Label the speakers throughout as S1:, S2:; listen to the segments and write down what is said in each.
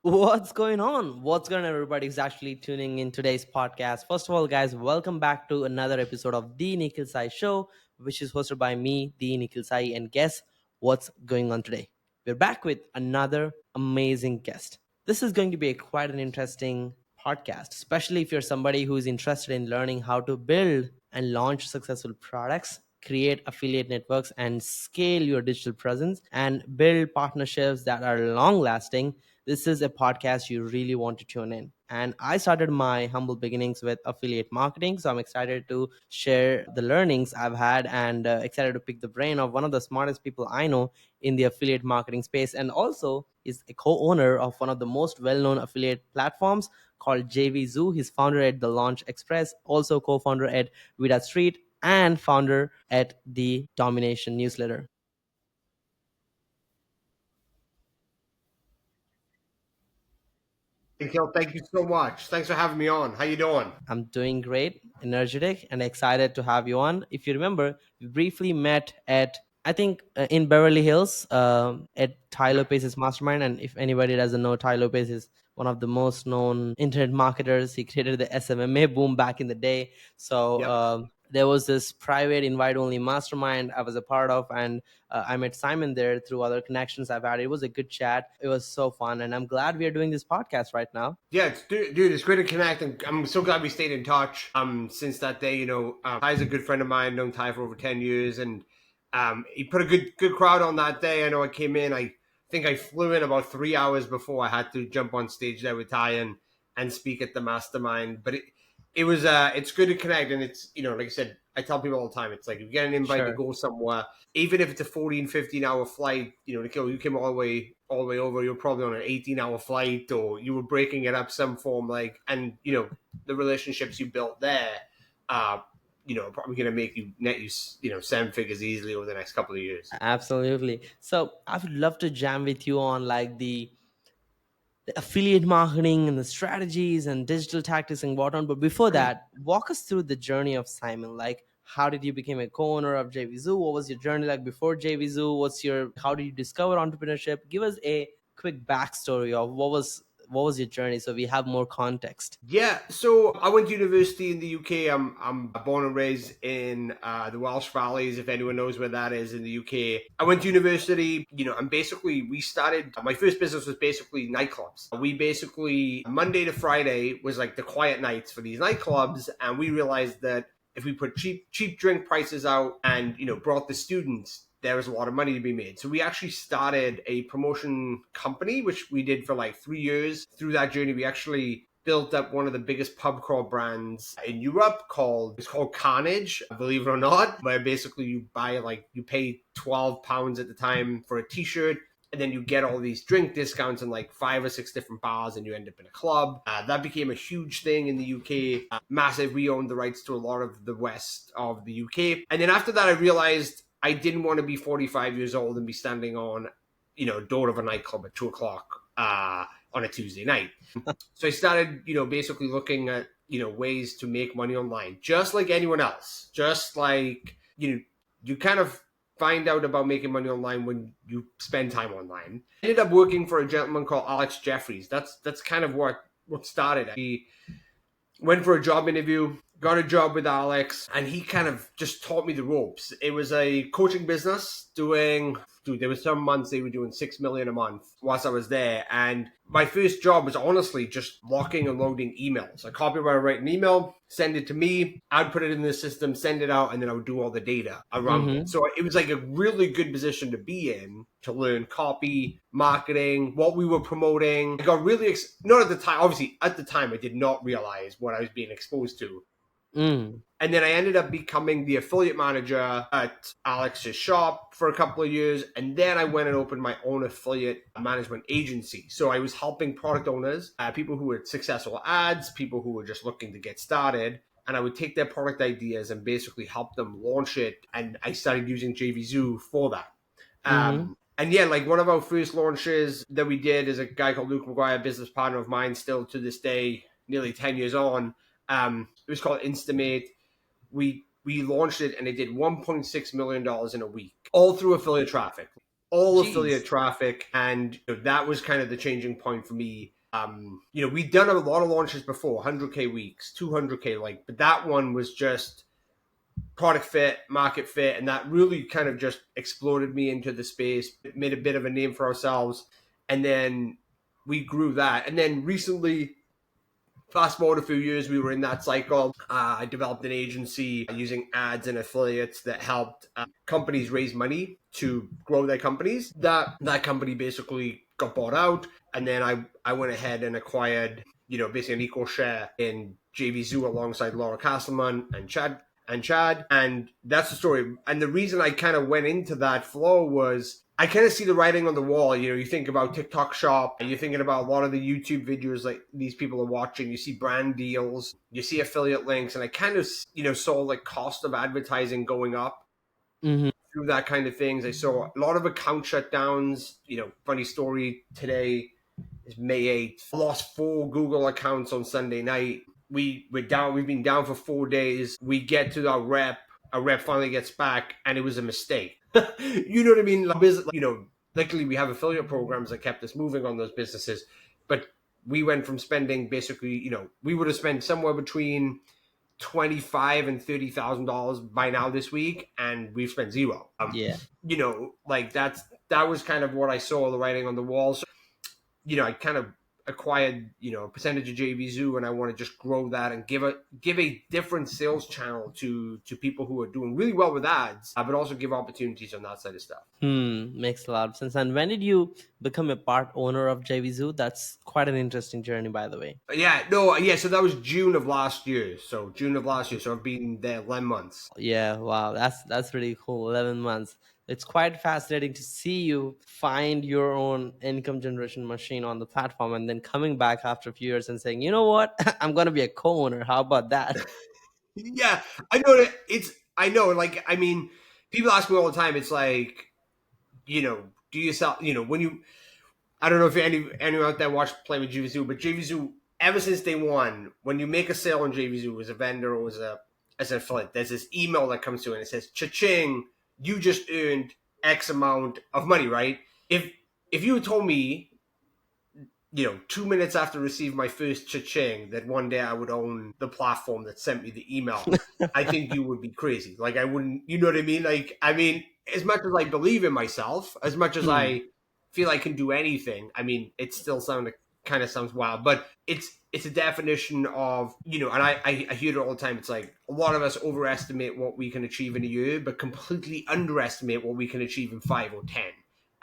S1: What's going on? What's going on, everybody who's actually tuning in today's podcast? First of all, guys, welcome back to another episode of the Nikhil Sai Show, which is hosted by me, the Nikhil Sai. And guess what's going on today? We're back with another amazing guest. This is going to be quite an interesting podcast, especially if you're somebody who's interested in learning how to build and launch successful products, create affiliate networks, and scale your digital presence and build partnerships that are long lasting. This is a podcast you really want to tune in. And I started my humble beginnings with affiliate marketing. So I'm excited to share the learnings I've had and excited to pick the brain of one of the smartest people I know in the affiliate marketing space. And also is a co-owner of one of the most well-known affiliate platforms called JVZoo. He's founder at the Launch Express, also co-founder at Vida Street, and founder at the Domination newsletter.
S2: Nikhil, thank you so much. Thanks for having me on. How you doing?
S1: I'm doing great, energetic, and excited to have you on. If you remember, we briefly met at, I think, in Beverly Hills at Ty Lopez's mastermind. And if anybody doesn't know, Ty Lopez is one of the most known internet marketers. He created the SMMA boom back in the day. So
S2: Yep.
S1: there was this private invite only mastermind I was a part of, and I met Simon there through other connections I've had. It was a good chat. It was so fun, and I'm glad we are doing this podcast right now.
S2: Yeah, dude, it's great to connect, and I'm so glad we stayed in touch. Since that day, Ty's a good friend of mine. Known Ty for over 10 years, and he put a good crowd on that day. I know I came in. I think I flew in about 3 hours before I had to jump on stage there with Ty and speak at the mastermind. But it's good to connect, and it's like I said, I tell people all the time, it's like if you get an invite to
S1: Sure.
S2: go somewhere, even if it's a 14, 15 hour flight, Nikhil, you came all the way over, you're probably on an 18-hour flight, or you were breaking it up some form, like, and the relationships you built there, uh, probably going to make you net you 7 figures easily over the next couple of years.
S1: Absolutely. So I would love to jam with you on like the affiliate marketing and the strategies and digital tactics and whatnot. But before that, walk us through the journey of Simon. Like, how did you become a co-owner of JVZoo? What was your journey like before JVZoo? How did you discover entrepreneurship? Give us a quick backstory of what was your journey so we have more context.
S2: Yeah, so I went to university in the UK. I'm born and raised in the Welsh Valleys, if anyone knows where that is in the UK. I went to university, and basically we started. My first business was basically nightclubs. We basically Monday to Friday was like the quiet nights for these nightclubs, and we realized that if we put cheap drink prices out and brought the students, there was a lot of money to be made. So we actually started a promotion company, which we did for like 3 years. Through that journey, we actually built up one of the biggest pub crawl brands in Europe it's called Carnage, believe it or not, where basically you pay £12 at the time for a t-shirt, and then you get all these drink discounts in like 5 or 6 different bars, and you end up in a club. That became a huge thing in the UK. Massive. We owned the rights to a lot of the west of the UK. And then after that, I realized I didn't want to be 45 years old and be standing on, door of a nightclub at 2 o'clock on a Tuesday night. So I started, basically looking at, ways to make money online, just like anyone else. Just like, you kind of find out about making money online when you spend time online. I ended up working for a gentleman called Alex Jeffries. That's kind of what started. He went for a job interview, got a job with Alex, and he kind of just taught me the ropes. It was a coaching business there were some months they were doing 6 million a month whilst I was there. And my first job was honestly just locking and loading emails. A copywriter would write an email, send it to me, I'd put it in the system, send it out, and then I would do all the data around it.
S1: Mm-hmm.
S2: So it was like a really good position to be in, to learn copy, marketing, what we were promoting. I got really, not at the time, obviously at the time I did not realize what I was being exposed to.
S1: Mm.
S2: And then I ended up becoming the affiliate manager at Alex's shop for a couple of years. And then I went and opened my own affiliate management agency. So I was helping product owners, people who were successful ads, people who were just looking to get started. And I would take their product ideas and basically help them launch it. And I started using JVZoo for that.
S1: Mm-hmm.
S2: And yeah, like one of our first launches that we did is a guy called Luke McGuire, a business partner of mine, still to this day, nearly 10 years on. It was called Instamate. We launched it and it did $1.6 million in a week, all through affiliate traffic. all affiliate
S1: Jeez.
S2: traffic, and that was kind of the changing point for me. We'd done a lot of launches before, 100K weeks, 200K, but that one was just product fit, market fit, and that really kind of just exploded me into the space. It made a bit of a name for ourselves, and then we grew that. And then recently, fast forward a few years, we were in that cycle. I developed an agency using ads and affiliates that helped companies raise money to grow their companies. That company basically got bought out, and then I went ahead and acquired basically an equal share in JVZoo alongside Laura Castleman and Chad, and that's the story. And the reason I kind of went into that flow was I kind of see the writing on the wall. You think about TikTok Shop, and you're thinking about a lot of the YouTube videos like these people are watching. You see brand deals, you see affiliate links, and I kind of saw like cost of advertising going up
S1: Hmm.
S2: through that kind of things. I saw a lot of account shutdowns. Funny story today is May 8th. I lost 4 Google accounts on Sunday night. We're down. We've been down for 4 days. We get to our rep. Our rep finally gets back, and it was a mistake. You know what I mean? Luckily we have affiliate programs that kept us moving on those businesses, but we went from spending basically, we would have spent somewhere between $25,000 and $30,000 by now this week, and we've spent zero.
S1: Yeah.
S2: That was kind of what I saw the writing on the wall. So I kind of acquired a percentage of JVZoo, and I want to just grow that and give a different sales channel to people who are doing really well with ads, but also give opportunities on that side of stuff.
S1: Makes a lot of sense. And when did you become a part owner of JVZoo? That's quite an interesting journey, by the way.
S2: Yeah, no, yeah. So that was June of last year. So I've been there 11 months.
S1: Yeah, wow, that's really cool. 11 months. It's quite fascinating to see you find your own income generation machine on the platform and then coming back after a few years and saying, you know what, I'm gonna be a co-owner. How about that?
S2: Yeah, I know that it's. I know, I mean, people ask me all the time. It's like, do you sell? When you I don't know if anyone out there watched play with JVZoo, but JVZoo, ever since day one, when you make a sale on JVZoo as a vendor or as an affiliate, there's this email that comes through and it says, "Cha-ching, you just earned X amount of money." Right? If you had told me, 2 minutes after receiving my first cha-ching, that one day I would own the platform that sent me the email, I think you would be crazy. I wouldn't. You know what I mean? As much as I believe in myself, as much as
S1: Hmm.
S2: I feel I can do anything, I mean, it still kind of sounds wild, but it's a definition of, and I hear it all the time. It's like a lot of us overestimate what we can achieve in a year, but completely underestimate what we can achieve in 5 or 10.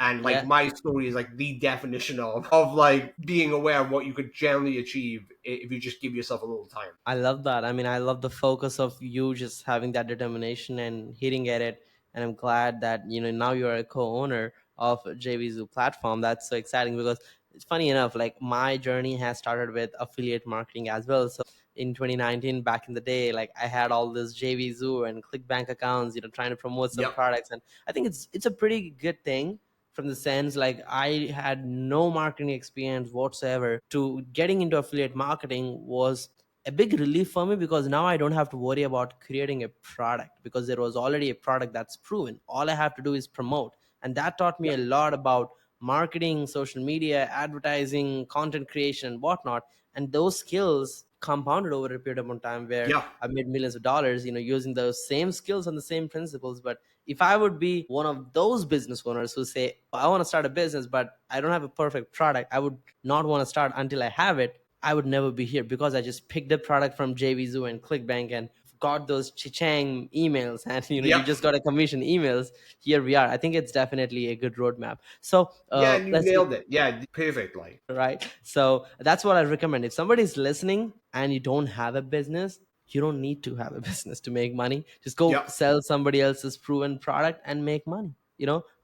S2: And
S1: Yeah.
S2: my story is like the definition of like being aware of what you could generally achieve if you just give yourself a little time.
S1: I love that. I mean, I love the focus of you just having that determination and hitting at it. And I'm glad that, now you're a co-owner of JVZoo platform. That's so exciting because it's funny enough, like my journey has started with affiliate marketing as well. So in 2019, back in the day, like I had all this JVZoo and ClickBank accounts, trying to promote some
S2: Yep.
S1: products. And I think it's a pretty good thing from the sense like I had no marketing experience whatsoever. To getting into affiliate marketing was a big relief for me because now I don't have to worry about creating a product because there was already a product that's proven. All I have to do is promote. And that taught me a
S2: Yep.
S1: lot about marketing, social media, advertising, content creation, and whatnot. And those skills compounded over a period of time where
S2: Yeah.
S1: I made millions of dollars, using those same skills and the same principles. But if I would be one of those business owners who say, I want to start a business, but I don't have a perfect product, I would not want to start until I have it. I would never be here because I just picked the product from JVZoo and ClickBank and got those chichang emails and you
S2: Yep.
S1: just got a commission emails. Here we are. I think it's definitely a good roadmap. So
S2: Yeah, and you
S1: let's
S2: nailed it. Yeah, perfect.
S1: right? So that's what I recommend. If somebody's listening and you don't have a business, you don't need to have a business to make money. Just go
S2: Yep.
S1: sell somebody else's proven product and make money.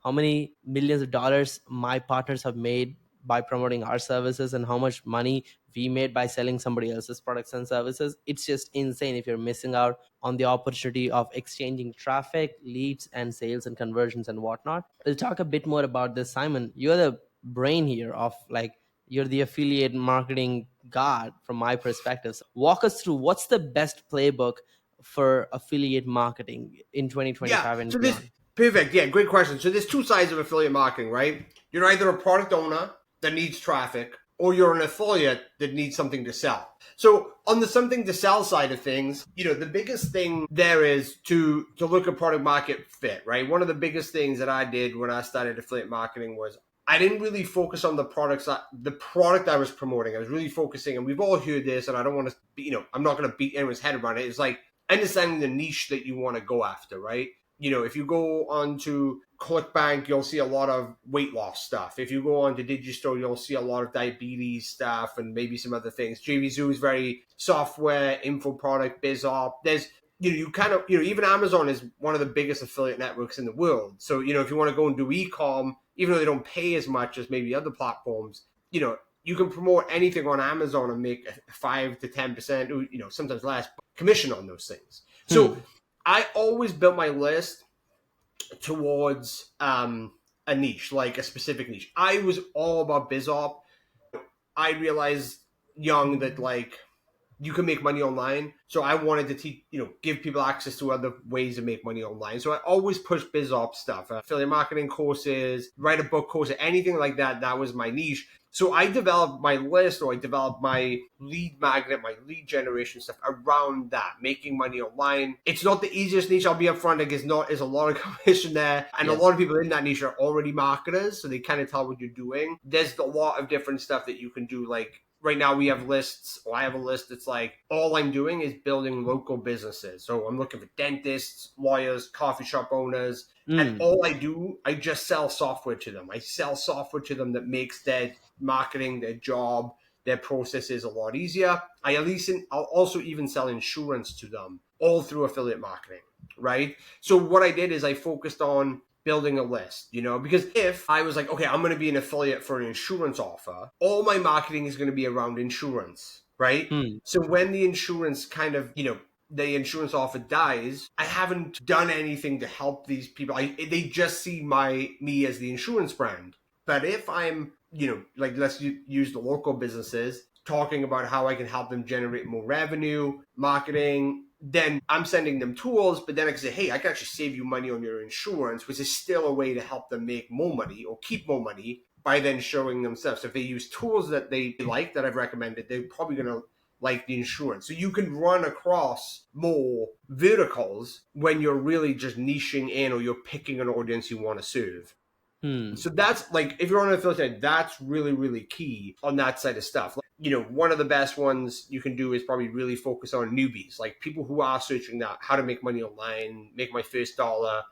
S1: How many millions of dollars my partners have made by promoting our services and how much money we made by selling somebody else's products and services. It's just insane if you're missing out on the opportunity of exchanging traffic, leads, and sales and conversions and whatnot. We'll talk a bit more about this, Simon. You're the brain here of like you're the affiliate marketing god from my perspective. So walk us through what's the best playbook for affiliate marketing in
S2: Yeah.
S1: 2025 and
S2: So this
S1: beyond.
S2: Perfect. Yeah, great question. So there's two sides of affiliate marketing, right? You're either a product owner that needs traffic, or you're an affiliate that needs something to sell. So on the something to sell side of things, the biggest thing there is to look at product market fit, right? One of the biggest things that I did when I started affiliate marketing was I didn't really focus on the product I was promoting. I was really focusing, and we've all heard this, and I don't want to be, I'm not going to beat anyone's head around it. It's like understanding the niche that you want to go after, right? If you go onto ClickBank, you'll see a lot of weight loss stuff. If you go onto Digistore, you'll see a lot of diabetes stuff and maybe some other things. JVZoo is very software, info product, biz op. There's you kind of even Amazon is one of the biggest affiliate networks in the world. So if you want to go and do e-com, even though they don't pay as much as maybe other platforms, you can promote anything on Amazon and make 5 to 10%, sometimes less commission on those things. So
S1: Hmm.
S2: I always built my list towards a niche, like a specific niche. I was all about biz op. I realized young that like you can make money online. So I wanted to teach, give people access to other ways to make money online. So I always push biz op stuff, affiliate marketing courses, write a book course, anything like that. That was my niche. So I developed my list, or I developed my lead magnet, my lead generation stuff around that, making money online. It's not the easiest niche. I'll be upfront. Like there's a lot of competition there, and a lot
S1: Yes.
S2: of people in that niche are already marketers, so they kind of tell what you're doing. There's a lot of different stuff that you can do, like right now we have lists, or I have a list that's like all I'm doing is building local businesses. So I'm looking for dentists, lawyers, coffee shop owners, and
S1: Hmm.
S2: all I do, I just sell software to them. I sell software to them that makes their marketing, their job, their processes a lot easier. I'll also even sell insurance to them, all through affiliate marketing, right? So what I did is I focused on building a list, because if I was like, okay, I'm going to be an affiliate for an insurance offer, all my marketing is going to be around insurance, right?
S1: Hmm.
S2: So when the insurance kind of, the insurance offer dies, I haven't done anything to help these people. They just see me as the insurance brand. But if I'm, like let's use the local businesses, talking about how I can help them generate more revenue, marketing, then I'm sending them tools, but then I can say, hey, I can actually save you money on your insurance, which is still a way to help them make more money or keep more money by then showing themselves. So if they use tools that they like that I've recommended, they're probably going to like the insurance. So you can run across more verticals when you're really just niching in, or you're picking an audience you want to serve.
S1: Hmm.
S2: So that's like, if you're on an affiliate side, that's really, really key on that side of stuff. Like, one of the best ones you can do is probably really focus on newbies, like people who are searching that, how to make money online, make my first dollar.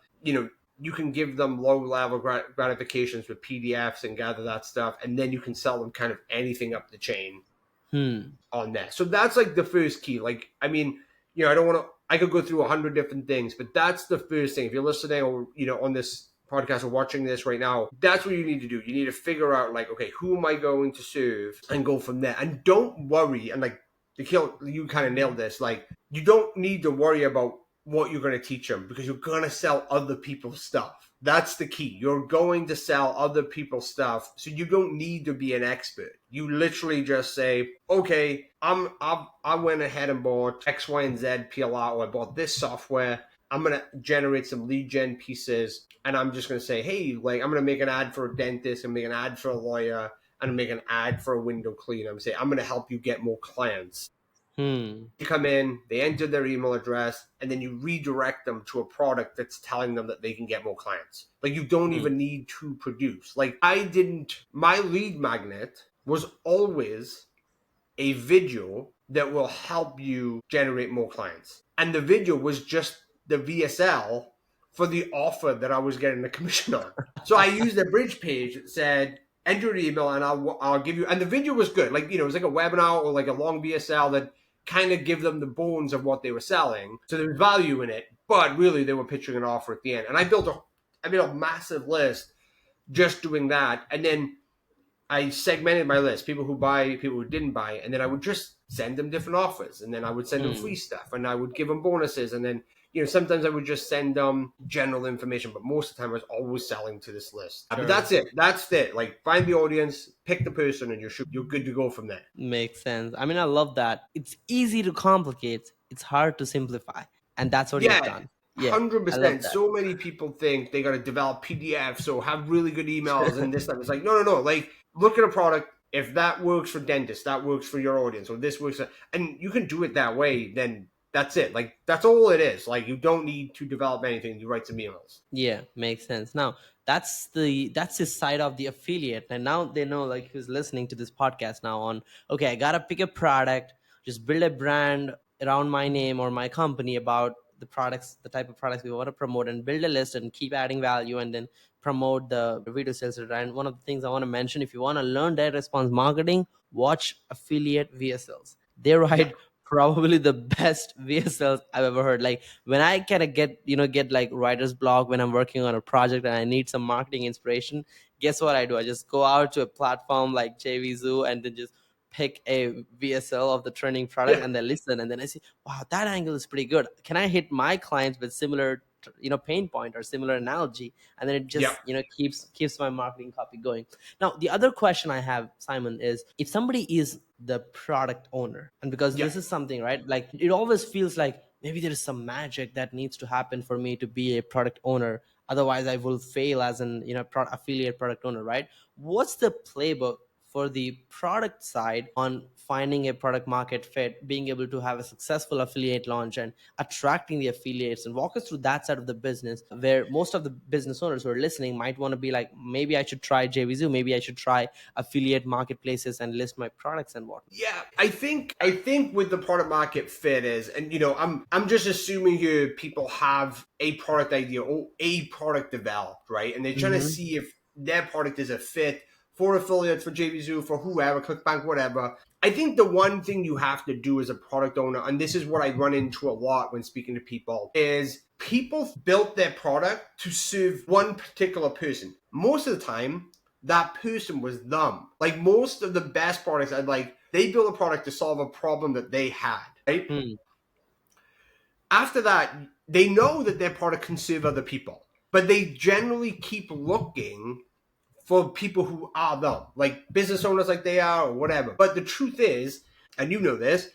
S2: You can give them low level gratifications with PDFs and gather that stuff. And then you can sell them kind of anything up the chain
S1: Hmm.
S2: on that. So that's like the first key. Like, I mean, I don't want to, I could go through 100 different things, but that's the first thing. If you're listening, or, on this podcast or watching this right now, that's what you need to do. You need to figure out like, okay, who am I going to serve, and go from there. And don't worry. And like, Nikhil, you kind of nailed this. Like, you don't need to worry about what you're going to teach them, because you're going to sell other people's stuff. That's the key. You're going to sell other people's stuff. So you don't need to be an expert. You literally just say, okay, I went ahead and bought X, Y, and Z PLR, or I bought this software. I'm going to generate some lead gen pieces, and I'm just going to say, hey, like, I'm going to make an ad for a dentist, and make an ad for a lawyer, and make an ad for a window cleaner. I'm going to say, I'm going to help you get more clients.
S1: Hmm.
S2: They come in, they enter their email address, and then you redirect them to a product that's telling them that they can get more clients. Like, you don't
S1: Hmm.
S2: even need to produce. Like, my lead magnet was always a video that will help you generate more clients. And the video was just the VSL for the offer that I was getting the commission on. So I used a bridge page that said, enter your email and I'll give you, and the video was good. Like, it was like a webinar or like a long VSL that kind of give them the bones of what they were selling. So there was value in it, but really they were pitching an offer at the end. And I made a massive list just doing that. And then I segmented my list, people who buy, people who didn't buy, and then I would just send them different offers, and then I would send them free
S1: Hmm.
S2: stuff, and I would give them bonuses, and then sometimes I would just send them general information, but most of the time I was always selling to this list. But
S1: Sure.
S2: that's it. That's it. Like, find the audience, pick the person, and you're good to go from there.
S1: Makes sense. I mean, I love that. It's easy to complicate, it's hard to simplify. And that's what you have
S2: Yeah,
S1: done. Yeah, I love
S2: 100%.
S1: that.
S2: So many people think they got to develop PDFs or have really good emails and this stuff. It's like, no, no, no. Like, look at a product. If that works for dentists, that works for your audience, or this works, and you can do it that way, then that's it. Like, that's all it is. Like, you don't need to develop anything. You write some emails.
S1: Yeah, makes sense. Now that's the side of the affiliate, and now they know, like, who's listening to this podcast now on, okay, I gotta pick a product, just build a brand around my name or my company about the products, the type of products we want to promote, and build a list and keep adding value, and then promote the video sales. And one of the things I want to mention, if you want to learn direct response marketing, watch affiliate VSLs. They
S2: Yeah.
S1: write probably the best VSLs I've ever heard. Like, when I kind of get like writer's block when I'm working on a project and I need some marketing inspiration, guess what I do? I just go out to a platform like JVZoo and then just pick a VSL of the trending product
S2: Yeah.
S1: and then listen, and then I say, wow, that angle is pretty good. Can I hit my clients with similar pain point or similar analogy? And then it
S2: Yeah.
S1: just keeps my marketing copy going. Now, the other question I have, Simon, is if somebody is the product owner, and because
S2: Yeah.
S1: this is something, right, like it always feels like maybe there is some magic that needs to happen for me to be a product owner, otherwise I will fail as an affiliate product owner, right? What's the playbook for the product side on finding a product market fit, being able to have a successful affiliate launch and attracting the affiliates? And walk us through that side of the business, where most of the business owners who are listening might want to be like, maybe I should try JVZoo, maybe I should try affiliate marketplaces and list my products and whatnot.
S2: Yeah, I think with the product market fit is, and I'm just assuming here people have a product idea or a product developed, right? And they're trying to
S1: Mm-hmm.
S2: see if their product is a fit for affiliates, for JVZoo, for whoever, ClickBank, whatever. I think the one thing you have to do as a product owner, and this is what I run into a lot when speaking to people, is people built their product to serve one particular person. Most of the time, that person was them. Like most of the best products, I'd like they built a product to solve a problem that they had, right?
S1: Hmm.
S2: After that, they know that their product can serve other people, but they generally keep looking for people who are them, like business owners like they are or whatever. But the truth is, and you know this,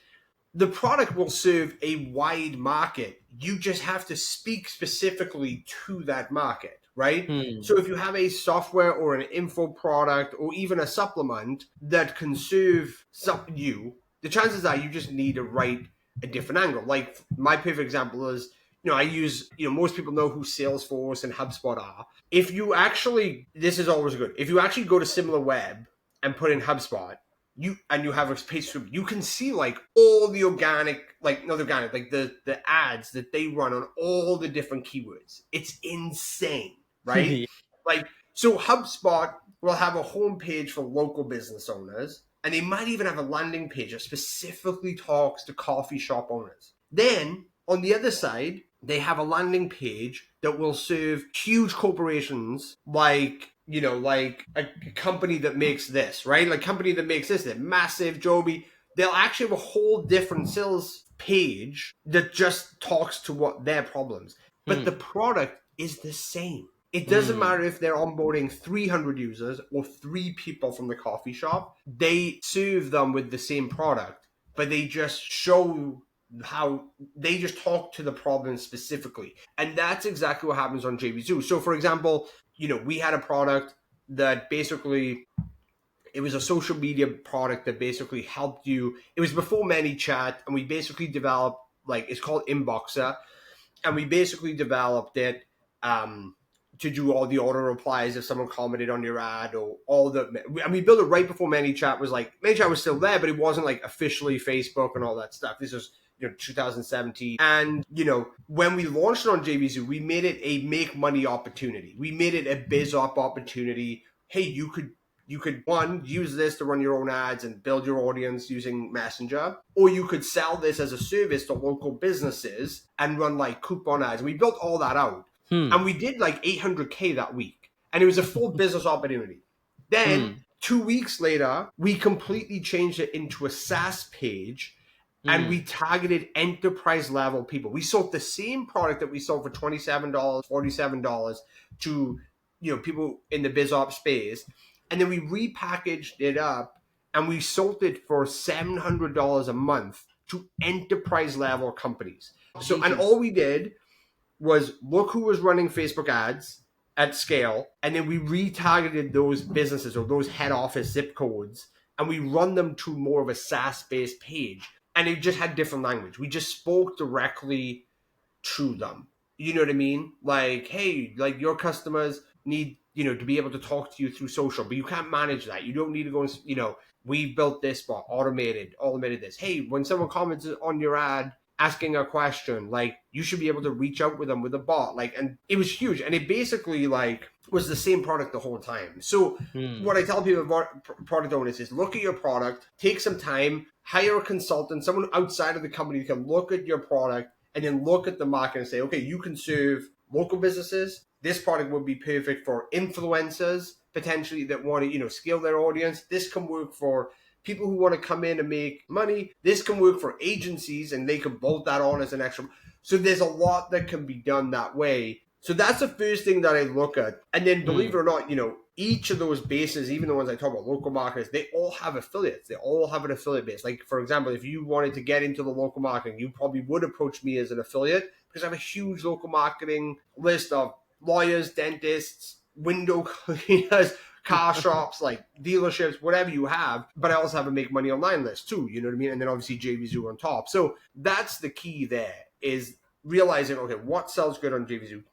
S2: the product will serve a wide market. You just have to speak specifically to that market, right?
S1: Hmm.
S2: So if you have a software or an info product or even a supplement that can serve you, the chances are you just need to write a different angle. Like my perfect example is, I use, most people know who Salesforce and HubSpot are. If you actually, this is always good. If you actually go to SimilarWeb and put in HubSpot, you have a page script, you can see like all the organic, like not organic, like the ads that they run on all the different keywords. It's insane, right?
S1: Yeah.
S2: Like, so HubSpot will have a homepage for local business owners, and they might even have a landing page that specifically talks to coffee shop owners. Then on the other side, they have a landing page that will serve huge corporations like, like a company that makes this, right? Like company that makes this, that massive Joby. They'll actually have a whole different sales page that just talks to what their problems. But the
S1: Hmm.
S2: product is the same. It doesn't
S1: Hmm.
S2: matter if they're onboarding 300 users or 3 people from the coffee shop. They serve them with the same product, but they just show how they just talk to the problem specifically. And that's exactly what happens on JVZoo. So for example, we had a product that basically it was a social media product that basically helped you. It was before ManyChat, and we basically developed, like, it's called Inboxer, and we basically developed it to do all the auto replies if someone commented on your ad, or all the. And we built it right before ManyChat was like, ManyChat was still there, but it wasn't like officially Facebook and all that stuff. This was 2017, and when we launched it on JVZoo, we made it a make money opportunity. We made it a biz op opportunity. Hey, you could one use this to run your own ads and build your audience using Messenger, or you could sell this as a service to local businesses and run like coupon ads. We built all that out,
S1: Hmm.
S2: and we did like 800K that week, and it was a full business opportunity. Then
S1: Hmm.
S2: 2 weeks later, we completely changed it into a SaaS page, and we
S1: Hmm.
S2: targeted enterprise level people. We sold the same product that we sold for $27, $47 to people in the biz ops space, and then we repackaged it up and we sold it for $700 a month to enterprise level companies. So, and
S1: Jeez.
S2: all we did was look who was running Facebook ads at scale, and then we retargeted those businesses or those head office zip codes, and we run them to more of a SaaS-based page. And it just had different language. We just spoke directly to them. You know what I mean? Like, hey, like your customers need, to be able to talk to you through social, but you can't manage that. You don't need to go and, we built this bot, automated this. Hey, when someone comments on your ad asking a question, like you should be able to reach out with them with a bot. Like, and it was huge. And it basically like was the same product the whole time. So what I tell people about product owners is look at your product, take some time, hire a consultant, someone outside of the company who can look at your product and then look at the market and say, okay, you can serve local businesses. This product would be perfect for influencers, potentially that want to, scale their audience. This can work for people who want to come in and make money. This can work for agencies and they can bolt that on as an extra. So there's a lot that can be done that way. So that's the first thing that I look at. And then believe it or not, each of those bases, even the ones I talk about, local marketers, they all have affiliates. They all have an affiliate base. Like, for example, if you wanted to get into the local marketing, you probably would approach me as an affiliate because I have a huge local marketing list of lawyers, dentists, window cleaners, car shops, like dealerships, whatever you have. But I also have a make money online list too, you know what I mean? And then obviously JVZoo on top. So that's the key there is realizing, okay, what sells good on JVZoo?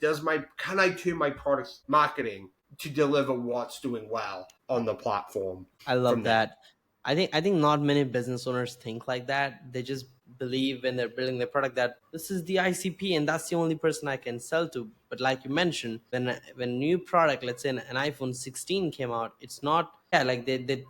S2: Can I turn my product's marketing to deliver what's doing well on the platform?
S1: I love that. I think not many business owners think like that. They just believe when they're building their product that this is the ICP and that's the only person I can sell to. But like you mentioned, when new product, let's say an iPhone 16 came out, it's not like they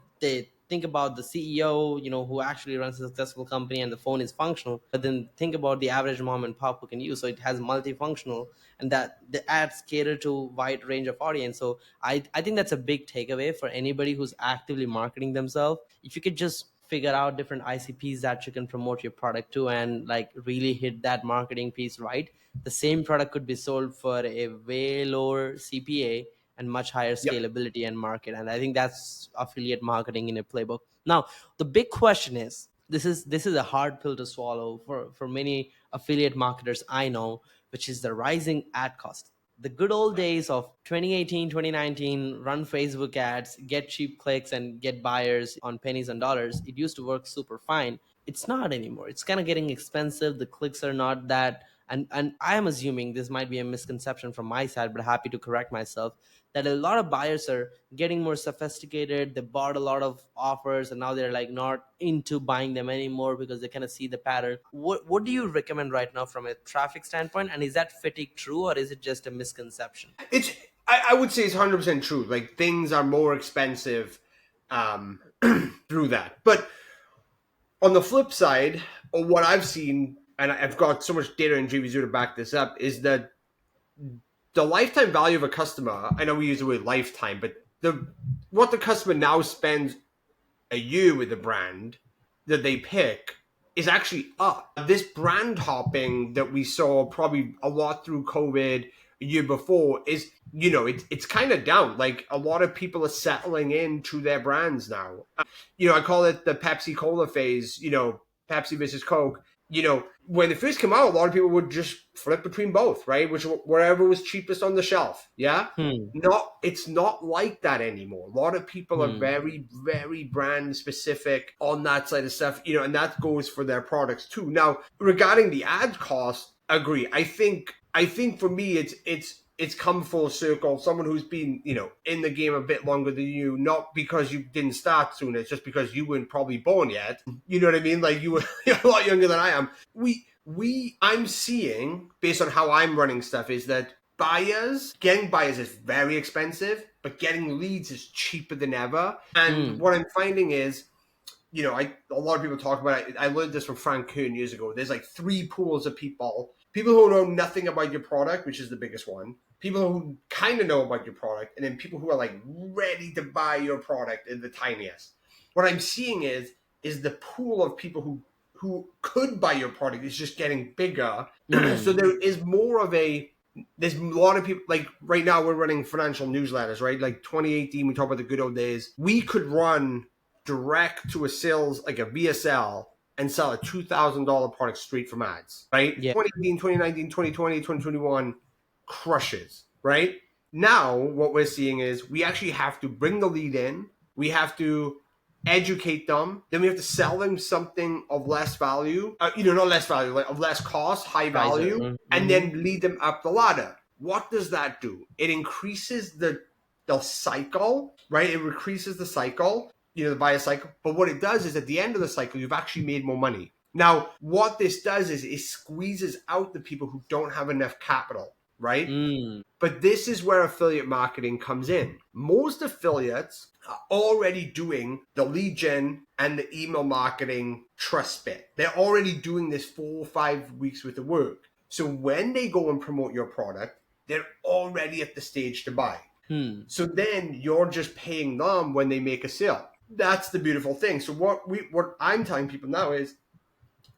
S1: think about the CEO, who actually runs a successful company and the phone is functional. But then think about the average mom and pop who can use. So it has multifunctional and that the ads cater to wide range of audience. So I think that's a big takeaway for anybody who's actively marketing themselves. If you could just figure out different ICPs that you can promote your product to and like really hit that marketing piece right, the same product could be sold for a way lower CPA and much higher
S2: Yep.
S1: scalability and market. And I think that's affiliate marketing in a playbook. Now, the big question is, this is a hard pill to swallow for many affiliate marketers I know, which is the rising ad cost. The good old days of 2018, 2019, run Facebook ads, get cheap clicks and get buyers on pennies and dollars, it used to work super fine. It's not anymore. It's kind of getting expensive. The clicks are not that. And I am assuming this might be a misconception from my side, but happy to correct myself, that a lot of buyers are getting more sophisticated. They bought a lot of offers and now they're like not into buying them anymore because they kind of see the pattern. What do you recommend right now from a traffic standpoint? And is that fatigue true or is it just a misconception?
S2: It's I would say it's 100% true. Like things are more expensive through that. But on the flip side, or what I've seen, and I've got so much data in JVZoo to back this up, is that the lifetime value of a customer, I know we use the word lifetime, but what the customer now spends a year with the brand that they pick is actually up. This brand hopping that we saw probably a lot through COVID a year before is, it's kind of down. Like a lot of people are settling into their brands now. I call it the Pepsi Cola phase, Pepsi versus Coke. When it first came out, a lot of people would just flip between both, right? Wherever was cheapest on the shelf. Yeah.
S1: Hmm.
S2: It's not like that anymore. A lot of people are
S1: Hmm.
S2: very, very brand specific on that side of stuff, and that goes for their products too. Now, regarding the ad cost, agree. I think for me, it's come full circle. Someone who's been, in the game a bit longer than you, not because you didn't start sooner, it's just because you weren't probably born yet. You know what I mean? Like you were a lot younger than I am. I'm seeing, based on how I'm running stuff, is that getting buyers is very expensive, but getting leads is cheaper than ever. And
S1: Hmm.
S2: what I'm finding is, a lot of people talk about it. I learned this from Frank Kern years ago. There's like three pools of people. People who know nothing about your product, which is the biggest one. People who kind of know about your product. And then people who are like ready to buy your product is the tiniest. What I'm seeing is the pool of people who could buy your product is just getting bigger. So
S1: Hmm.
S2: there's a lot of people, like right now we're running financial newsletters, right? Like 2018, we talk about the good old days. We could run direct to a sales, like a VSL, and sell a $2,000 product straight from ads, right?
S1: Yeah.
S2: 2018, 2019, 2020, 2021 crushes, right? Now, what we're seeing is we actually have to bring the lead in. We have to educate them. Then we have to sell them something of less value, not less value, like of less cost, high
S1: Pfizer.
S2: value, and then lead them up the ladder. What does that do? It increases the cycle, right? It increases the cycle, the buyer cycle. But what it does is at the end of the cycle, you've actually made more money. Now, what this does is it squeezes out the people who don't have enough capital, right? But this is where affiliate marketing comes in. Most affiliates are already doing the lead gen and the email marketing trust bit. They're already doing this 4 or 5 weeks worth of work. So when they go and promote your product, they're already at the stage to buy. So then you're just paying them when they make a sale. That's the beautiful thing. So what I'm telling people now is,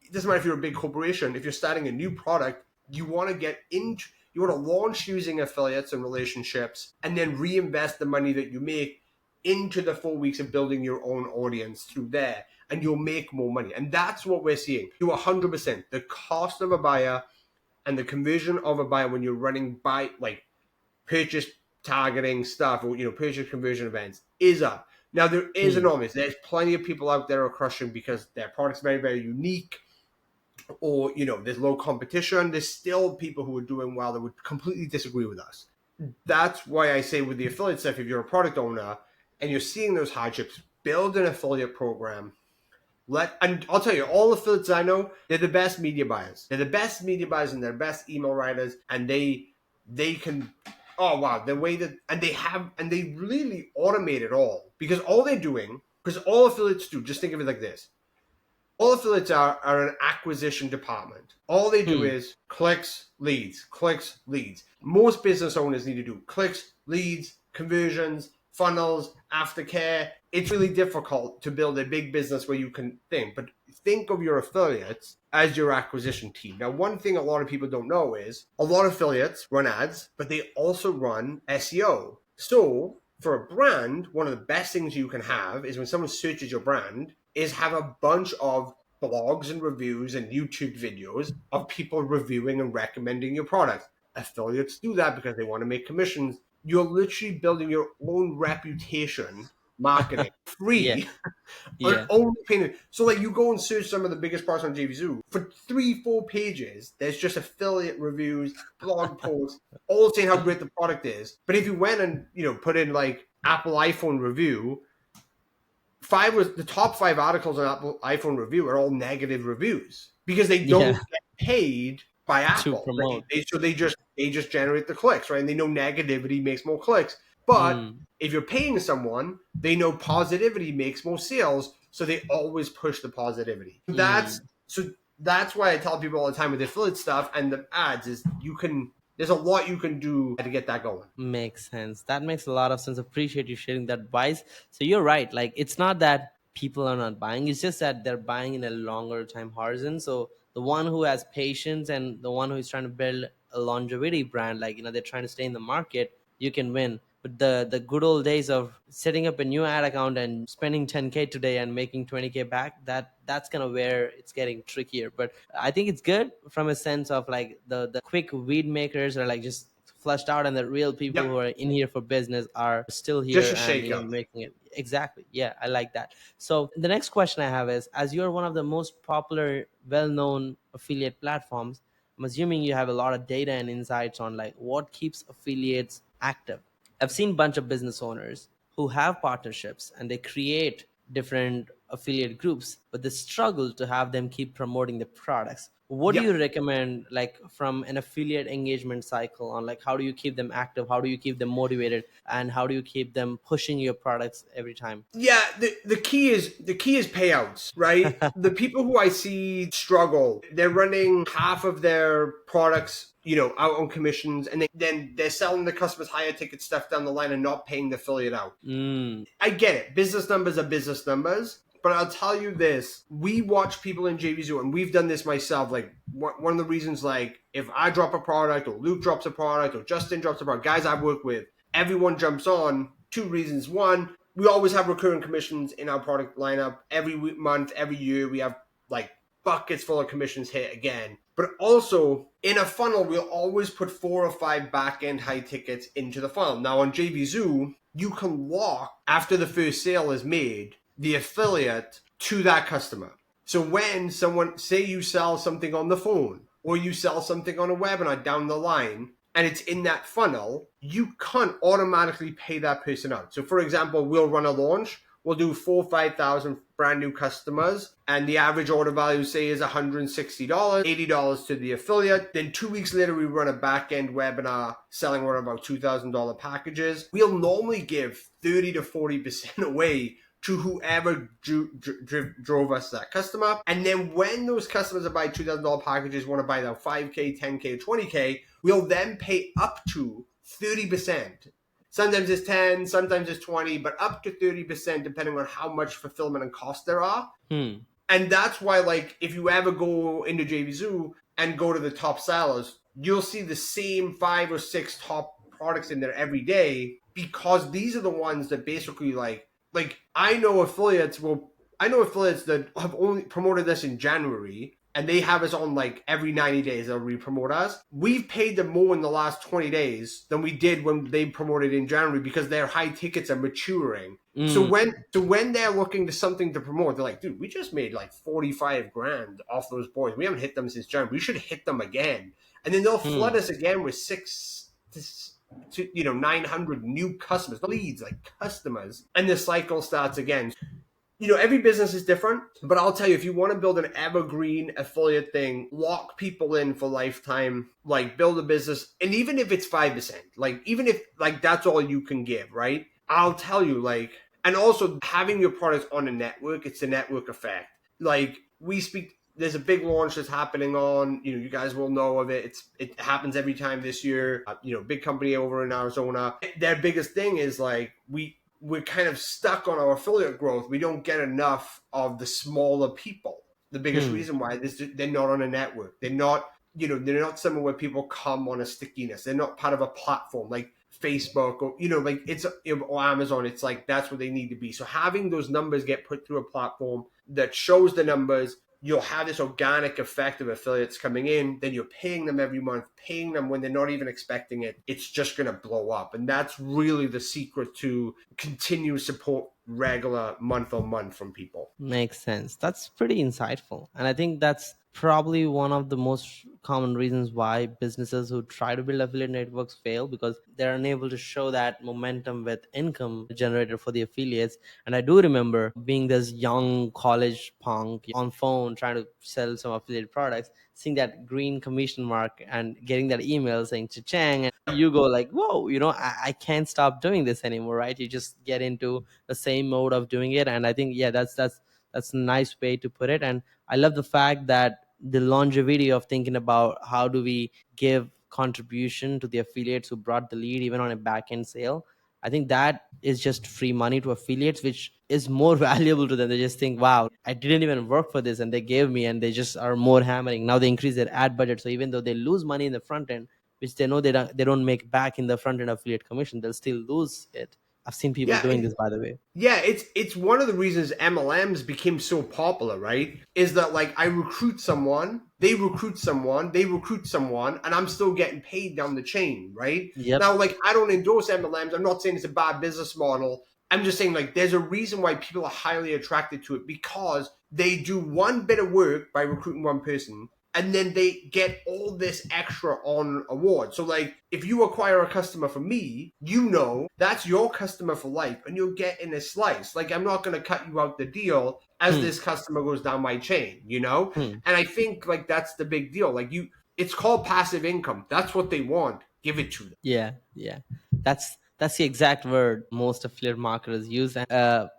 S2: it doesn't matter if you're a big corporation, if you're starting a new product, you want to launch using affiliates and relationships and then reinvest the money that you make into the 4 weeks of building your own audience through there, and you'll make more money. And that's what we're seeing. You 100%. The cost of a buyer and the conversion of a buyer when you're running purchase targeting stuff or purchase conversion events is up. Now there is enormous. There's plenty of people out there who are crushing because their product's very, very unique, or there's low competition. There's still people who are doing well that would completely disagree with us. That's why I say with the affiliate stuff, if you're a product owner and you're seeing those hardships, build an affiliate program. And I'll tell you, all affiliates I know, they're the best media buyers. They're the best media buyers and they're best email writers, and they can. Oh wow, the way that they really automate it all, because all they're doing, because all affiliates do, just think of it like this. All affiliates are an acquisition department. All they do is clicks, leads. Most business owners need to do clicks, leads, conversions, funnels, aftercare. It's really difficult to build a big business where you can think, but think of your affiliates as your acquisition team. Now, one thing a lot of people don't know is a lot of affiliates run ads, but they also run SEO. So for a brand, one of the best things you can have is when someone searches your brand is have a bunch of blogs and reviews and YouTube videos of people reviewing and recommending your product. Affiliates do that because they want to make commissions. You're literally building your own reputation marketing free. Only paying. So you go and search some of the biggest products on JVZoo. For 3-4 pages, there's just affiliate reviews, blog posts, all saying how great the product is. But if you went and put in Apple iPhone review, the top 5 articles on Apple iPhone review are all negative reviews because they don't get paid by Apple.
S1: To promote.
S2: They just generate the clicks, right? And they know negativity makes more clicks. But if you're paying someone, they know positivity makes more sales, so they always push the positivity. That's why I tell people all the time with the affiliate stuff and the ads is there's a lot you can do to get that going.
S1: Makes sense. That makes a lot of sense. Appreciate you sharing that advice. So you're right. It's not that people are not buying. It's just that they're buying in a longer time horizon. So the one who has patience and the one who is trying to build a longevity brand, they're trying to stay in the market, you can win. But the good old days of setting up a new ad account and spending 10K today and making 20K back, that's kind of where it's getting trickier. But I think it's good from a sense of the quick weed makers are just flushed out, and the real people who are in here for business are still here and making it. Exactly. Yeah, I like that. So the next question I have is, as you're one of the most popular, well-known affiliate platforms, I'm assuming you have a lot of data and insights on what keeps affiliates active. I've seen a bunch of business owners who have partnerships and they create different affiliate groups, but they struggle to have them keep promoting the products. What do you recommend from an affiliate engagement cycle on how do you keep them active? How do you keep them motivated? And how do you keep them pushing your products every time?
S2: Yeah, the key is payouts, right? The people who I see struggle, they're running half of their products out on commissions, and then they're selling the customers higher ticket stuff down the line and not paying the affiliate out. I get it. Business numbers are business numbers. But I'll tell you this, we watch people in JVZoo, and we've done this myself. One of the reasons, if I drop a product or Luke drops a product or Justin drops a product, guys I've worked with, everyone jumps on. 2 reasons. One, we always have recurring commissions in our product lineup. Every month, every year, we have like buckets full of commissions hit again. But also in a funnel, we'll always put 4 or 5 back-end high tickets into the funnel. Now on JVZoo, you can lock after the first sale is made, the affiliate to that customer. So when someone, say you sell something on the phone or you sell something on a webinar down the line and it's in that funnel, you can't automatically pay that person out. So for example, we'll run a launch. We'll do 4,000 or 5,000 brand new customers, and the average order value, say, is $160, $80 to the affiliate. Then 2 weeks later, we run a back-end webinar selling one of our $2,000 packages. We'll normally give 30 to 40% away to whoever drove us that customer. And then when those customers that buy $2,000 packages want to buy their 5K, 10K, 20K, we'll then pay up to 30%. Sometimes it's 10, sometimes it's 20, but up to 30% depending on how much fulfillment and cost there are. And that's why, like, if you ever go into JVZoo and go to the top sellers, you'll see the same 5 or 6 top products in there every day, because these are the ones that basically like I know affiliates that have only promoted this in January, and they have us on like every 90 days they'll re-promote us. We've paid them more in the last 20 days than we did when they promoted in January, because their high tickets are maturing. So when they're looking to something to promote, they're like, dude, we just made like 45 grand off those boys. We haven't hit them since January. We should hit them again. And then they'll flood us again with 900 new customers, not leads, like customers. And the cycle starts again. Every business is different, but I'll tell you, if you want to build an evergreen affiliate thing, lock people in for lifetime, like build a business. And even if it's 5%, like even if like that's all you can give, right? I'll tell you, like, and also having your products on a network, it's a network effect. Like there's a big launch that's happening on, you guys will know of it. It happens every time this year. Big company over in Arizona. Their biggest thing is like, we're kind of stuck on our affiliate growth. We don't get enough of the smaller people. The biggest reason why is they're not on a network. They're not, they're not somewhere where people come on a stickiness. They're not part of a platform like Facebook or, like it's or Amazon. It's like, that's where they need to be. So having those numbers get put through a platform that shows the numbers, you'll have this organic effect of affiliates coming in. Then you're paying them every month, paying them when they're not even expecting it. It's just going to blow up. And that's really the secret to continue support regular month on month from people.
S1: Makes sense. That's pretty insightful. And I think that's probably one of the most common reasons why businesses who try to build affiliate networks fail, because they're unable to show that momentum with income generated for the affiliates. And I do remember being this young college punk on phone trying to sell some affiliate products, seeing that green commission mark and getting that email saying cha-chang, and you go like, whoa, I can't stop doing this anymore, right? You just get into the same mode of doing it. And I think, yeah, that's a nice way to put it. And I love the fact that the longevity of thinking about how do we give contribution to the affiliates who brought the lead, even on a back end sale. I think that is just free money to affiliates, which is more valuable to them. They just think, wow, I didn't even work for this and they gave me, and they just are more hammering. Now they increase their ad budget. So even though they lose money in the front end, which they know they don't make back in the front end affiliate commission, they'll still lose it. I've seen people doing this, by the way.
S2: Yeah, it's one of the reasons MLMs became so popular, right? Is that like I recruit someone, they recruit someone, they recruit someone, and I'm still getting paid down the chain, right?
S1: Yep.
S2: Now, like I don't endorse MLMs. I'm not saying it's a bad business model. I'm just saying like there's a reason why people are highly attracted to it, because they do one bit of work by recruiting one person, and then they get all this extra on award. So like if you acquire a customer from me, that's your customer for life, and you'll get in a slice. Like I'm not going to cut you out the deal as this customer goes down my chain, And I think like that's the big deal. Like it's called passive income. That's what they want. Give it to them.
S1: Yeah. That's the exact word most affiliate marketers use. And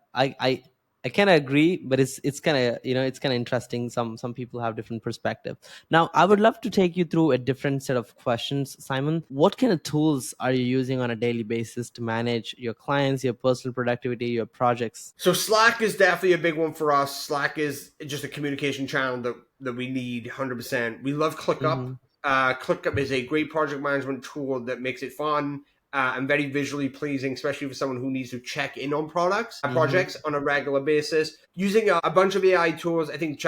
S1: I kind of agree, but it's kind of it's kind of interesting. Some people have different perspective. Now, I would love to take you through a different set of questions, Simon. What kind of tools are you using on a daily basis to manage your clients, your personal productivity, your projects?
S2: So Slack is definitely a big one for us. Slack is just a communication channel that we need 100%. We love ClickUp. ClickUp is a great project management tool that makes it fun. And very visually pleasing, especially for someone who needs to check in on projects on a regular basis. Using a bunch of AI tools, I think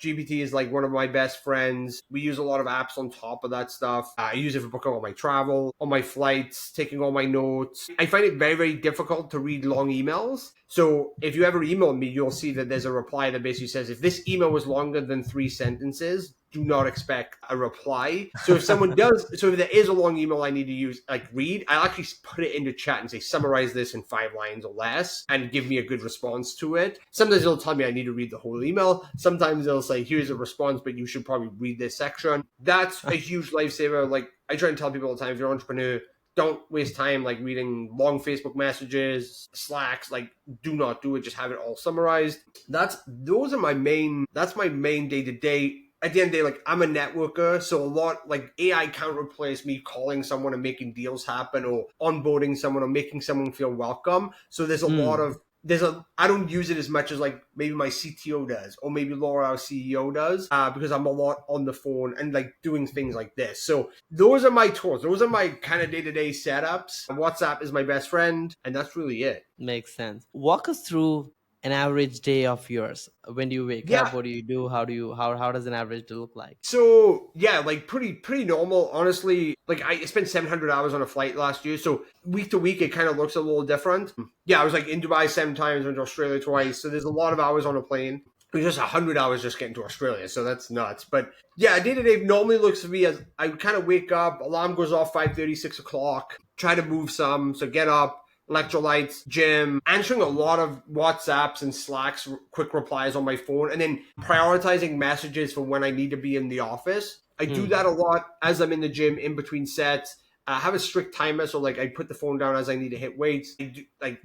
S2: GPT is like one of my best friends. We use a lot of apps on top of that stuff. I use it for booking all my travel, all my flights, taking all my notes. I find it very, very difficult to read long emails. So if you ever email me, you'll see that there's a reply that basically says, if this email was longer than 3 sentences, do not expect a reply. So if someone does, so if there is a long email I need to use, like read, I'll actually put it into chat and say, summarize this in 5 lines or less and give me a good response to it. Sometimes it'll tell me I need to read the whole email. Sometimes it'll say, here's a response, but you should probably read this section. That's a huge lifesaver. Like I try and tell people all the time, if you're an entrepreneur, don't waste time like reading long Facebook messages, Slacks. Like, do not do it. Just have it all summarized. That's my main day to day. At the end of the day, like I'm a networker, so a lot like AI can't replace me calling someone and making deals happen or onboarding someone or making someone feel welcome. So there's a lot of I don't use it as much as like maybe my CTO does or maybe Laura, our CEO does, because I'm a lot on the phone and like doing things like this. So those are my tools. Those are my kind of day-to-day setups. WhatsApp is my best friend, and that's really it.
S1: Makes sense. Walk us through an average day of yours. When do you wake up?
S2: Yeah.
S1: What do you do? How does an average day look like?
S2: So yeah, like pretty normal. Honestly, like I spent 700 hours on a flight last year, so week to week it kind of looks a little different. Yeah, I was like in Dubai 7 times, went to Australia twice, so there's a lot of hours on a plane. It was just 100 hours just getting to Australia, so that's nuts. But yeah, day to day normally looks for me as I kind of wake up, alarm goes off 5:30, 6 o'clock. Try to move some, so get up, electrolytes, gym, answering a lot of WhatsApps and Slacks, quick replies on my phone, and then prioritizing messages for when I need to be in the office. I do that a lot as I'm in the gym in between sets. I have a strict timer, so like I put the phone down as I need to hit weights.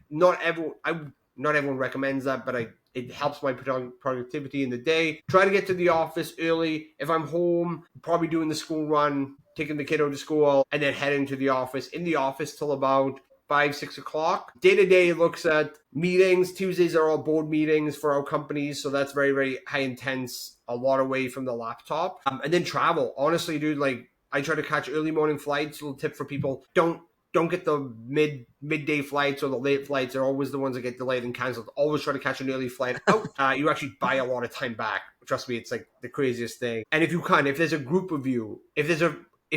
S2: Not everyone recommends that, but it helps my productivity in the day. Try to get to the office early. If I'm home, probably doing the school run, taking the kiddo to school, and then heading to the office. In the office till about 5-6 o'clock. Day to day looks at meetings. Tuesdays are all board meetings for our companies, so that's very, very high intense, a lot away from the laptop. And then travel. Honestly, dude, like I try to catch early morning flights. Little tip for people: don't get the midday flights or the late flights. They're always the ones that get delayed and canceled. Always try to catch an early flight out. You actually buy a lot of time back. Trust me, it's like the craziest thing. And if there's a group of you, if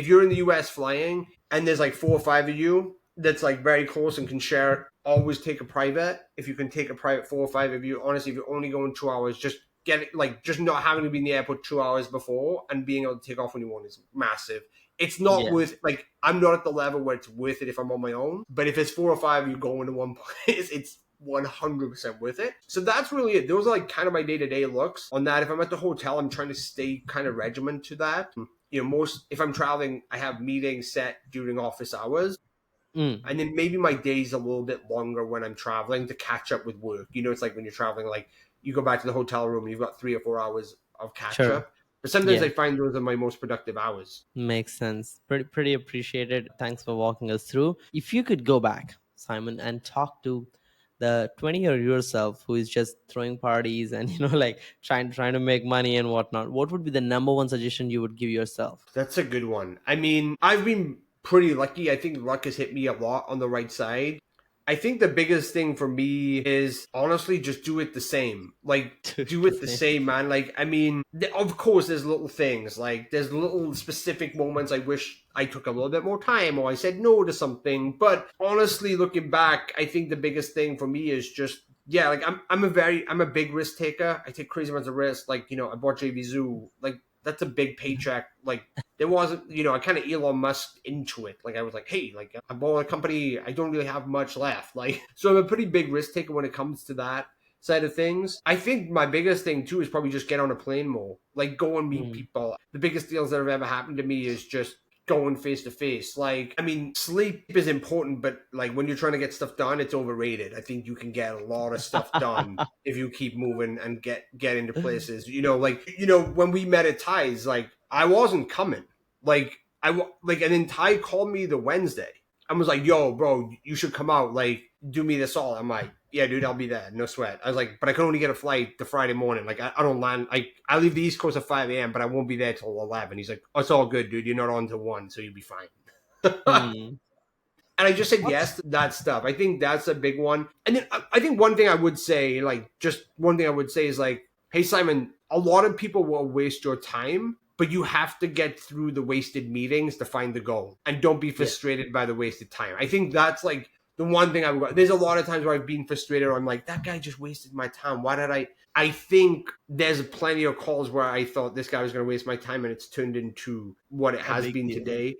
S2: you're in the US flying and there's like 4 or 5 of you that's like very close and can share, always take a private. If you can take a private 4 or 5 of you, honestly, if you're only going 2 hours, just get it, like just not having to be in the airport 2 hours before and being able to take off when you want is massive. It's not worth, like, I'm not at the level where it's worth it if I'm on my own. But if it's 4 or 5 of you going to one place, it's 100% worth it. So that's really it. Those are like kind of my day-to-day looks on that. If I'm at the hotel, I'm trying to stay kind of regiment to that. You know, if I'm traveling, I have meetings set during office hours. And then maybe my day's a little bit longer when I'm traveling to catch up with work. You know, it's like when you're traveling, like you go back to the hotel room and you've got 3 or 4 hours of catch up. But sometimes I find those are my most productive hours.
S1: Makes sense. Pretty appreciated. Thanks for walking us through. If you could go back, Simon, and talk to the 20-year yourself who is just throwing parties and like trying to make money and whatnot, what would be the number one suggestion you would give yourself?
S2: That's a good one. I mean, I've been pretty lucky. I think luck has hit me a lot on the right side. I think the biggest thing for me is honestly just do it the same. Like, do it the same, man. Like, I mean, of course, there's little things. Like, there's little specific moments I wish I took a little bit more time or I said no to something. But honestly, looking back, I think the biggest thing for me is just, yeah, like, I'm a big risk taker. I take crazy amounts of risk. Like, I bought JVZoo. Like, that's a big paycheck. Like, there wasn't, I kind of Elon Musk into it. Like, I was like, hey, like, I bought a company. I don't really have much left. Like, so I'm a pretty big risk taker when it comes to that side of things. I think my biggest thing, too, is probably just get on a plane more. Like, go and meet people. The biggest deals that have ever happened to me is just going face to face. Like, I mean, sleep is important, but like when you're trying to get stuff done, it's overrated. I think you can get a lot of stuff done if you keep moving and get into places. When we met at Ty's, like I wasn't coming. And then Ty called me the Wednesday and was like, "Yo, bro, you should come out. Like, do me this all." I'm like, "Yeah, dude, I'll be there. No sweat." I was like, "But I can only get a flight the Friday morning. Like, I don't land. I leave the East Coast at 5 a.m., but I won't be there till 11." He's like, "Oh, it's all good, dude. You're not on till 1, so you'll be fine." And I just said yes to that stuff. I think that's a big one. And then I think one thing I would say is like, "Hey, Simon, a lot of people will waste your time, but you have to get through the wasted meetings to find the goal, and don't be
S1: Yeah,
S2: frustrated by the wasted time. I think that's like the one thing there's a lot of times where I've been frustrated, or I'm like, that guy just wasted my time. Why did I think there's plenty of calls where I thought this guy was going to waste my time, and it's turned into what it
S1: a
S2: has
S1: big
S2: been
S1: deal.
S2: today.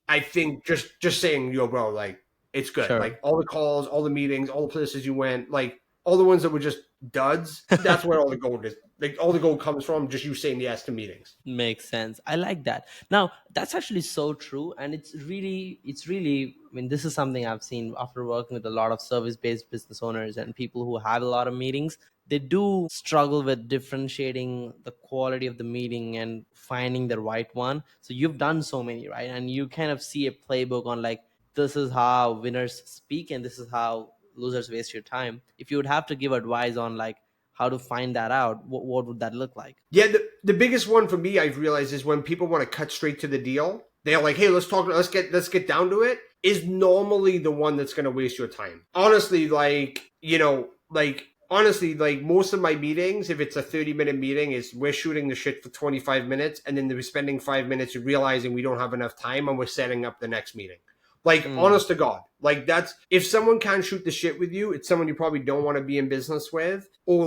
S2: I think just saying, yo, bro, like, it's good.
S1: Sure.
S2: Like, all the calls, all the meetings, all the places you went, like, all the ones that were just duds, that's where all the gold is. Like, all the gold comes from just you saying yes to meetings.
S1: Makes sense. I like that. Now, that's actually so true. And it's really, I mean, this is something I've seen after working with a lot of service based business owners and people who have a lot of meetings. They do struggle with differentiating the quality of the meeting and finding the right one. So you've done so many, right? And you kind of see a playbook on like, this is how winners speak and this is how losers waste your time. If you would have to give advice on like how to find that out, what would that look like?
S2: Yeah, the biggest one for me I've realized is when people want to cut straight to the deal. They're like, "Hey, let's get down to it." Is normally the one that's going to waste your time. Honestly, like most of my meetings, if it's a 30-minute meeting, is we're shooting the shit for 25 minutes, and then we're spending 5 minutes realizing we don't have enough time, and we're setting up the next meeting. Like,
S1: Mm,
S2: honest to God, like, that's, if someone can't shoot the shit with you, it's someone you probably don't want to be in business with, or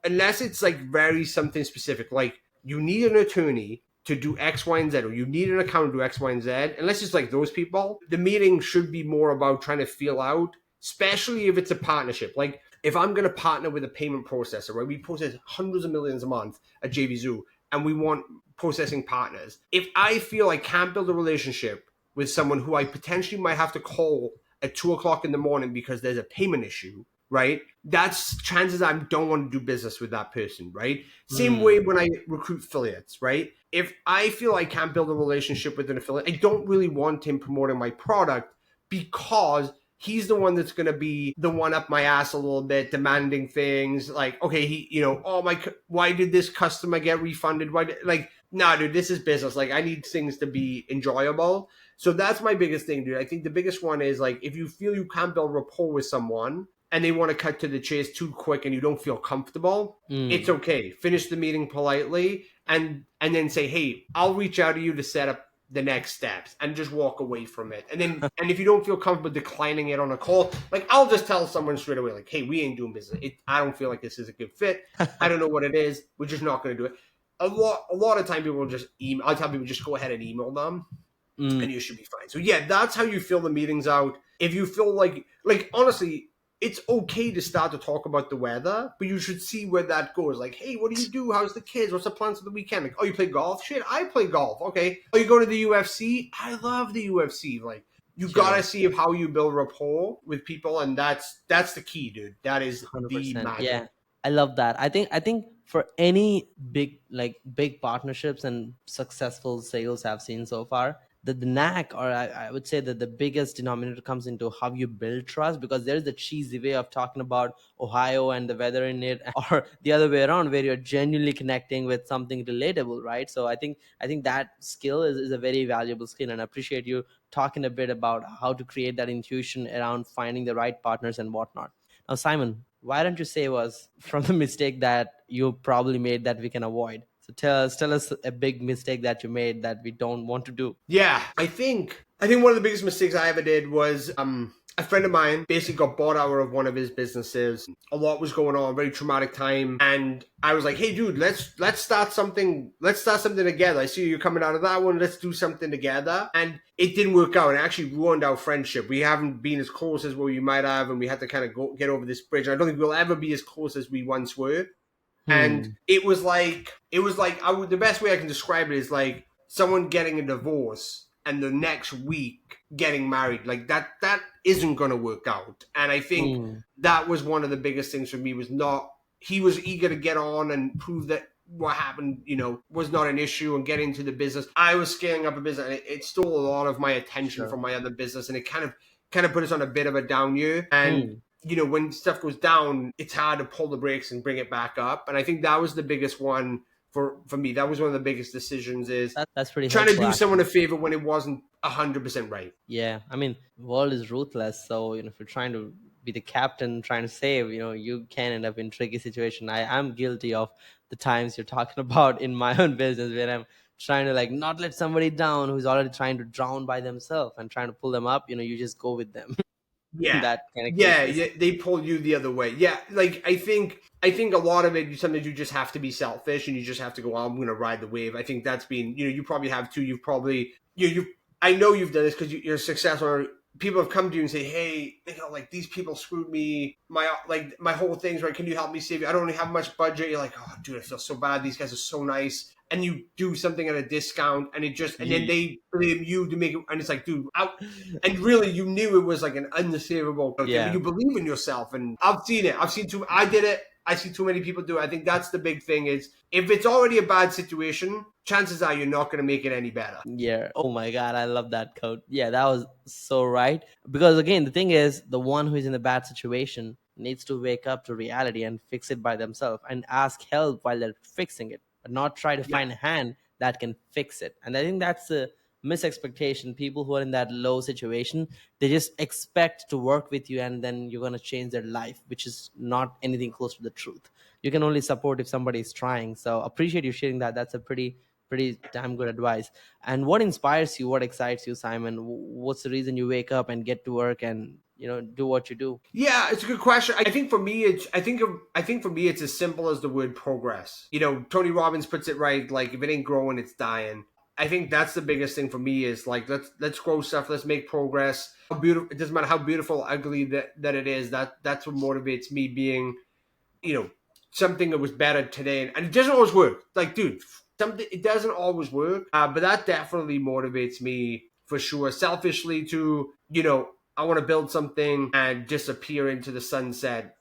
S2: unless it's like very something specific, like you need an attorney to do X, Y, and Z, or you need an accountant to do X, Y, and Z. Unless it's like those people, the meeting should be more about trying to feel out, especially if it's a partnership. Like, if I'm going to partner with a payment processor, right? We process hundreds of millions a month at JVZoo, and we want processing partners. If I feel I can't build a relationship with someone who I potentially might have to call at 2 o'clock in the morning because there's a payment issue, right? That's chances I don't want to do business with that person, right? Same way
S1: mm,
S2: when I recruit affiliates, right? If I feel I can't build a relationship with an affiliate, I don't really want him promoting my product because he's the one that's going to be the one up my ass a little bit, demanding things like, okay, oh my, why did this customer get refunded? Like, nah, dude, this is business. Like, I need things to be enjoyable. So that's my biggest thing, dude. I think the biggest one is like, if you feel you can't build rapport with someone and they want to cut to the chase too quick and you don't feel comfortable, it's
S1: mm.
S2: okay. Finish the meeting politely and then say, hey, I'll reach out to you to set up the next steps, and just walk away from it. And if you don't feel comfortable declining it on a call, like, I'll just tell someone straight away, like, hey, we ain't doing business. I don't feel like this is a good fit. I don't know what it is. We're just not going to do it. A lot of time people will just email. I tell people, just go ahead and email them,
S1: Mm.
S2: and you should be fine. So yeah, that's how you fill the meetings out. If you feel like honestly, it's okay to start to talk about the weather, but you should see where that goes. Like, hey, what do you do? How's the kids? What's the plans for the weekend? Like, oh, you play golf? Shit, I play golf. Okay. Oh, you go to the UFC? I love the UFC. Like, you gotta
S1: Sure.
S2: see how you build rapport with people, and that's the key, dude. That is the
S1: 100%.
S2: magic.
S1: Yeah. I love that. I think for any big partnerships and successful sales I've seen so far, the knack, or I would say that the biggest denominator comes into how you build trust, because there's the cheesy way of talking about Ohio and the weather in it, or the other way around where you're genuinely connecting with something relatable, right? So I think that skill is a very valuable skill, and I appreciate you talking a bit about how to create that intuition around finding the right partners and whatnot. Now, Simon, why don't you save us from the mistake that you probably made that we can avoid? So tell us a big mistake that you made that we don't want to do.
S2: Yeah, I think one of the biggest mistakes I ever did was a friend of mine basically got bought out of one of his businesses. A lot was going on, very traumatic time, and I was like, "Hey, dude, let's start something. Let's start something together. I see you're coming out of that one. Let's do something together." And it didn't work out. It actually ruined our friendship. We haven't been as close as we might have, and we had to kind of get over this bridge. And I don't think we'll ever be as close as we once were. And
S1: Hmm.
S2: the best way I can describe it is like someone getting a divorce and the next week getting married. Like, that isn't going to work out. And I think
S1: Hmm.
S2: that was one of the biggest things for me. Was not He was eager to get on and prove that what happened, was not an issue, and get into the business. I was scaling up a business, and it stole a lot of my attention
S1: Sure.
S2: from my other business, and it kind of put us on a bit of a down year. And
S1: Hmm.
S2: when stuff goes down, it's hard to pull the brakes and bring it back up. And I think that was the biggest one for me. That was one of the biggest decisions, is
S1: That's pretty
S2: trying to
S1: helpful,
S2: do someone a
S1: actually.
S2: favor when it wasn't 100% right.
S1: Yeah, I mean, world is ruthless. So if you're trying to be the captain, trying to save, you can end up in tricky situation. I'm guilty of the times you're talking about in my own business, where I'm trying to like not let somebody down who's already trying to drown by themselves and trying to pull them up. You just go with them in
S2: Yeah.
S1: that kind of
S2: Yeah,
S1: cases.
S2: yeah, they pull you the other way. Yeah, like I think a lot of it sometimes you just have to be selfish and you just have to go, oh, I'm going to ride the wave. I think that's been, you probably have too. You've probably you I know you've done this because you're successful. People have come to you and say, hey, like these people screwed me. My whole thing's right. Can you help me save you? I don't really have much budget. You're like, oh, dude, I feel so bad. These guys are so nice. And you do something at a discount, and then they blame you to make it. And it's like, dude, and really, you knew it was like an unsavable thing, but
S1: Yeah.
S2: you believe in yourself. And I've seen it. I did it. I see too many people do it. I think that's the big thing is if it's already a bad situation, chances are you're not going to make it any better.
S1: Yeah. Oh my God. I love that quote. Yeah, that was so right. Because again, the thing is, the one who is in a bad situation needs to wake up to reality and fix it by themselves and ask help while they're fixing it, but not try to
S2: Yeah.
S1: find a hand that can fix it. And I think that's a misexpectation. People who are in that low situation, they just expect to work with you and then you're going to change their life, which is not anything close to the truth. You can only support if somebody is trying. So appreciate you sharing that. That's a pretty damn good advice. And what inspires you? What excites you, Simon? What's the reason you wake up and get to work and do what you do?
S2: Yeah, it's a good question. I think for me, it's as simple as the word progress. Tony Robbins puts it right. Like if it ain't growing, it's dying. I think that's the biggest thing for me is like let's grow stuff. Let's make progress. How beautiful! It doesn't matter how beautiful, or ugly that it is. That's what motivates me. Being you know something that was better today, and it doesn't always work. Like, dude, something it doesn't always work. But that definitely motivates me for sure. Selfishly, too. I want to build something and disappear into the sunset,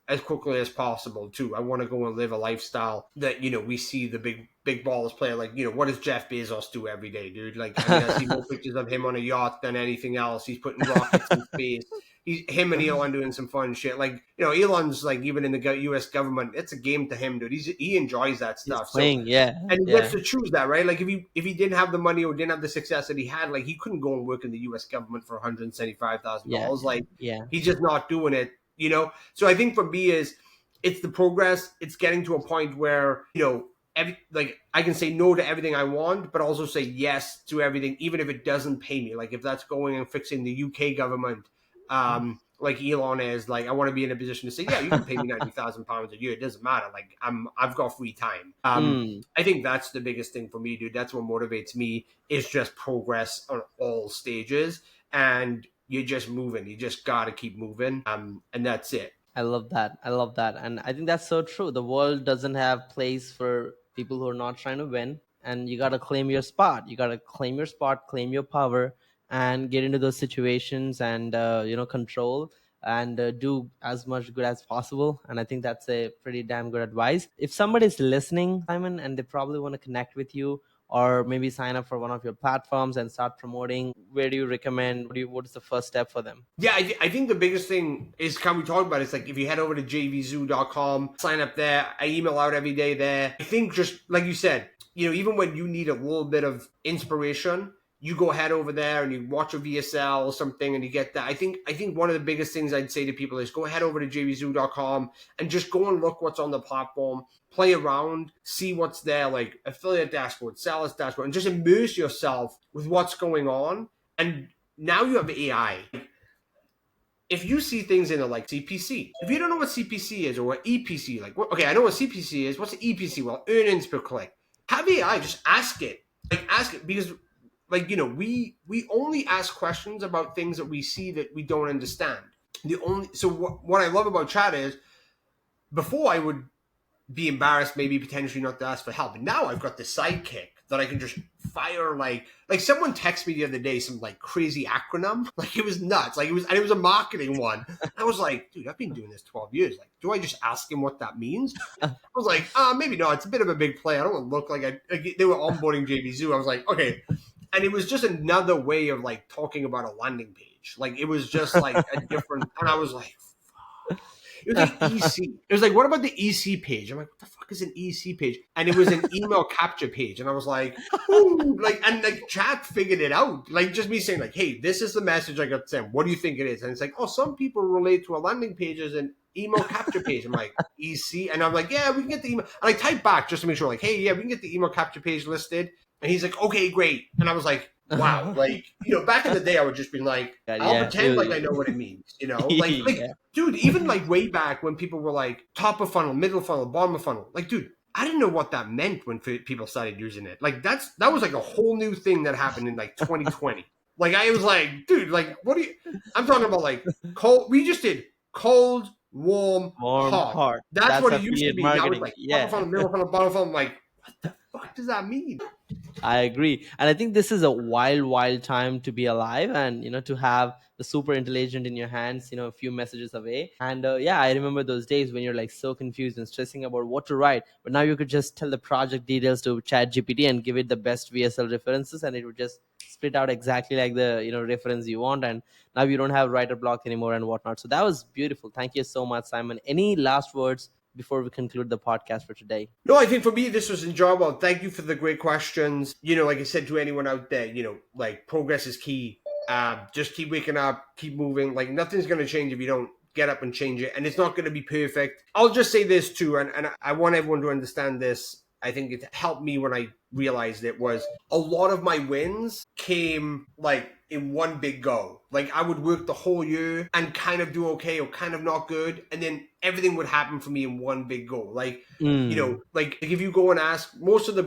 S2: as quickly as possible too. I want to go and live a lifestyle that, we see the big ballers play. Like, what does Jeff Bezos do every day, dude? Like, I mean, I see more pictures of him on a yacht than anything else. He's putting rockets in space. Him and Elon doing some fun shit. Like, Elon's like even in the U.S. government, it's a game to him, dude. He enjoys that
S1: He's
S2: stuff. So
S1: playing, yeah,
S2: and he gets
S1: yeah,
S2: to choose that, right? Like if he didn't have the money or didn't have the success that he had, like he couldn't go and work in the U.S. government for
S1: yeah,
S2: $175,000. Like
S1: yeah.
S2: he's just not doing it. So I think for me is it's the progress. It's getting to a point where like I can say no to everything I want, but also say yes to everything, even if it doesn't pay me. Like if that's going and fixing the UK government, like Elon is, like I want to be in a position to say, yeah, you can pay me £90,000 a year. It doesn't matter. Like I've got free time.
S1: Mm.
S2: I think that's the biggest thing for me, dude. That's what motivates me is just progress on all stages, and you're just moving. You just got to keep moving. And that's it.
S1: I love that. I love that. And I think that's so true. The world doesn't have place for people who are not trying to win. And you got to claim your spot. You got to claim your spot, claim your power, and get into those situations and, control and do as much good as possible. And I think that's a pretty damn good advice. If somebody's listening, Simon, and they probably want to connect with you or maybe sign up for one of your platforms and start promoting, where do you recommend? What is the first step for them?
S2: Yeah, I think the biggest thing is kind of we talked about. It's like if you head over to JVZoo.com, sign up there. I email out every day there. I think just like you said, even when you need a little bit of inspiration, you go head over there and you watch a VSL or something and you get that. I think one of the biggest things I'd say to people is go head over to JVZoo.com and just go and look what's on the platform, play around, see what's there, like affiliate dashboard, sales dashboard, and just immerse yourself with what's going on. And now you have AI. If you see things in a like CPC, if you don't know what CPC is or what EPC, like okay, I know what CPC is. What's the EPC? Well, earnings per click. Have AI just ask it, because we only ask questions about things that we see that we don't understand. What I love about chat is before I would be embarrassed, maybe potentially not to ask for help. And now I've got this sidekick that I can just fire like someone texted me the other day some like crazy acronym. Like it was nuts. Like it was a marketing one. I was like, dude, I've been doing this 12 years. Like, do I just ask him what that means? I was like, maybe no, it's a bit of a big play. I don't want to look like they were onboarding JVZoo. I was like, okay. And it was just another way of like talking about a landing page. Like it was just like a different, and I was like, it was like EC. It was like, what about the EC page? I'm like, what the fuck is an EC page? And it was an email capture page. And I was like, ooh, and chat figured it out. Like just me saying like, hey, this is the message I got sent. What do you think it is? And it's like, oh, some people relate to a landing pages and email capture page. I'm like, EC, and I'm like, yeah, we can get the email. And I type back just to make sure, like, hey, yeah, we can get the email capture page listed. And he's like, okay, great. And I was like, wow, like, back in the day, I would just be like,
S1: God,
S2: I'll
S1: yeah,
S2: pretend like I know what it means, like,
S1: yeah.
S2: dude, even like way back when people were like top of funnel, middle of funnel, bottom of funnel, like, dude, I didn't know what that meant when people started using it. Like, that was like a whole new thing that happened in like 2020. Like, I was like, dude, like, what do you? I'm talking about like cold. We just did cold, warm,
S1: Warm
S2: hot.
S1: heart.
S2: That's
S1: That's
S2: what it used to
S1: affiliate
S2: be. Now it's
S1: marketing.
S2: like top of
S1: Yeah.
S2: funnel, middle of funnel, bottom of funnel. I'm like, what the fuck does that mean?
S1: I agree. And I think this is a wild, wild time to be alive and, to have the super intelligent in your hands, a few messages away. And yeah, I remember those days when you're like so confused and stressing about what to write. But now you could just tell the project details to Chat GPT and give it the best VSL references, and it would just spit out exactly like the, reference you want. And now you don't have writer block anymore and whatnot. So that was beautiful. Thank you so much, Simon. Any last words before we conclude the podcast for today?
S2: No, I think for me, this was enjoyable. Thank you for the great questions. Like I said to anyone out there, like progress is key. Just keep waking up, keep moving. Like nothing's going to change if you don't get up and change it. And it's not going to be perfect. I'll just say this too, and I want everyone to understand this. I think it helped me when I realized it was a lot of my wins came like in one big go. Like I would work the whole year and kind of do okay or kind of not good. And then everything would happen for me in one big go. Like,
S1: Mm.
S2: like if you go and ask most of the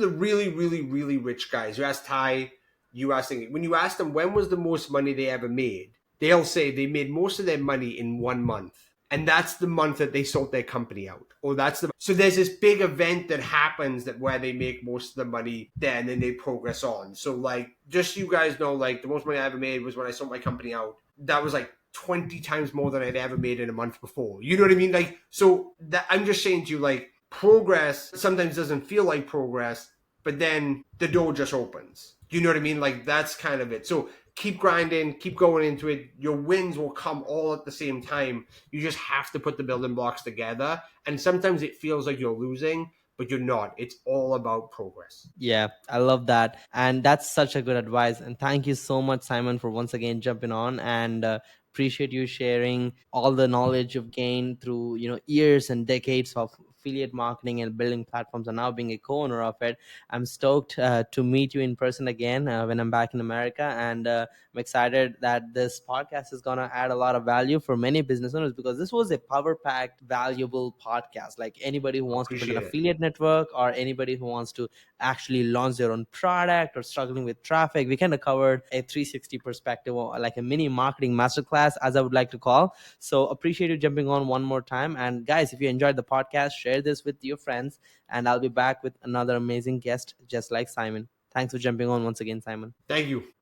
S2: really, really, really rich guys, you ask Ty, when you ask them when was the most money they ever made, they'll say they made most of their money in 1 month. And that's the month that they sold their company out. Or so there's this big event that happens that where they make most of the money there and then they progress on. So like just so you guys know, like the most money I ever made was when I sold my company out. That was like 20 times more than I'd ever made in a month before. You know what I mean? Like, so that I'm just saying to you, like, progress sometimes doesn't feel like progress, but then the door just opens. You know what I mean? Like, that's kind of it. So keep grinding, keep going into it. Your wins will come all at the same time. You just have to put the building blocks together. And sometimes it feels like you're losing, but you're not. It's all about progress.
S1: Yeah, I love that. And that's such a good advice. And thank you so much, Simon, for once again jumping on, and appreciate you sharing all the knowledge you've gained through, years and decades of affiliate marketing and building platforms, and now being a co-owner of it. I'm stoked to meet you in person again when I'm back in America. And I'm excited that this podcast is going to add a lot of value for many business owners, because this was a power packed, valuable podcast. Like anybody who wants to build an
S2: Appreciate it.
S1: affiliate network, or anybody who wants to actually launch their own product or struggling with traffic, we kind of covered a 360 perspective, or like a mini marketing masterclass, as I would like to call. So appreciate you jumping on one more time. And guys, if you enjoyed the podcast, share this with your friends, and I'll be back with another amazing guest just like Simon. Thanks for jumping on once again, Simon.
S2: Thank you.